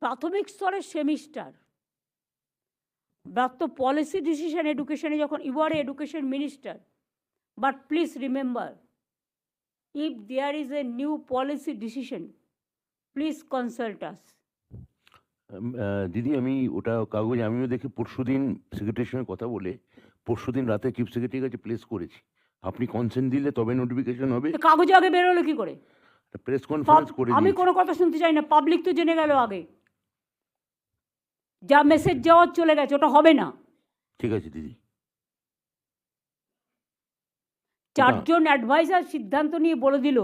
প্রাথমিক স্তরের সেমিস্টার, ব্যাপ্ত পলিসি ডিসিশন এডুকেশনে যখন you are education minister, but please remember, if there is a new policy decision, please consult us. দিদি আমি ওটা কাগজ আমিও দেখি পরশুদিন সেক্রেটারির সঙ্গে কথা বলে পরশুদিন রাতে চিফ সেক্রেটারির কাছে প্লেস করেছি। আপনি কনসেন্ট দিলে তবে নোটিফিকেশন হবে। তো কাগজে আগে বেরোলো কি করে? প্রেস কনফারেন্স করে আমি দিয়েছি। কোনো কথা শুনতে চাই না, পাবলিক তো জেনে গেল আগে। যা মেসেজ যাওয়ার চলে গেছে, ওটা হবে না। ঠিক আছে দিদি। চারজন অ্যাডভাইজার সিদ্ধান্ত নিয়ে বলে দিল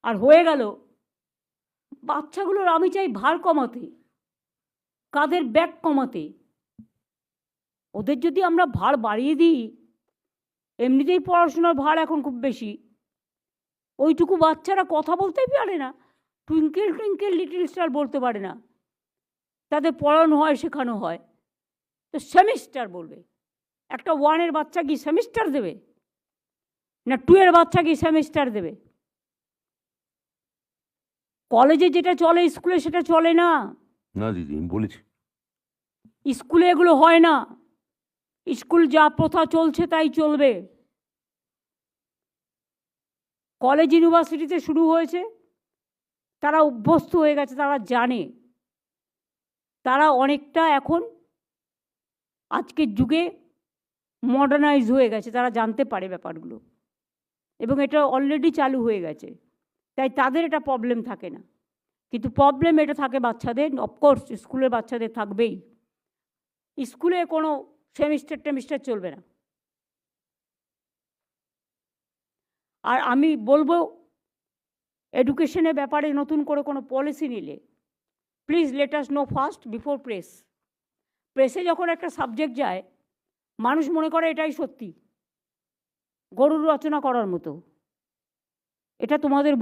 আর হয়ে গেল। বাচ্চাগুলোর আমি চাই ভার কমাতে, কাদের ব্যাগ কমাতে। ওদের যদি আমরা ভার বাড়িয়ে দিই, এমনিতেই পড়াশোনার ভার এখন খুব বেশি, ওইটুকু বাচ্চারা কথা বলতেই পারে না, টুইঙ্কেল টুইঙ্কেল লিটল স্টার বলতে পারে না, তাদের পড়ানো হয় শেখানো হয়, তো সেমিস্টার বলবে। একটা 1-এর বাচ্চা কি সেমিস্টার দেবে? না 2-এর বাচ্চা কি সেমিস্টার দেবে? কলেজে যেটা চলে স্কুলে সেটা চলে না। না দিদি আমি বলেছি স্কুলে এগুলো হয় না। স্কুল যা প্রথা চলছে তাই চলবে। কলেজ ইউনিভার্সিটিতে শুরু হয়েছে, তারা অভ্যস্ত হয়ে গেছে, তারা জানে, তারা অনেকটা এখন আজকের যুগে মডার্নাইজ হয়ে গেছে, তারা জানতে পারে ব্যাপারগুলো, এবং এটা অলরেডি চালু হয়ে গেছে, তাই তাদের এটা প্রবলেম থাকে না। কিন্তু প্রবলেম এটা থাকে বাচ্চাদের, অফকোর্স স্কুলের বাচ্চাদের থাকবেই। স্কুলে কোনো সেমিস্টার টেমিস্টার চলবে না। আর আমি বলবো, এডুকেশনের ব্যাপারে নতুন করে কোনো পলিসি নিলে please let us know first before press. প্রেসে যখন একটা সাবজেক্ট যায়, মানুষ মনে করে এটাই সত্যি, গরুর রচনা করার মতো। এটা তোমাদের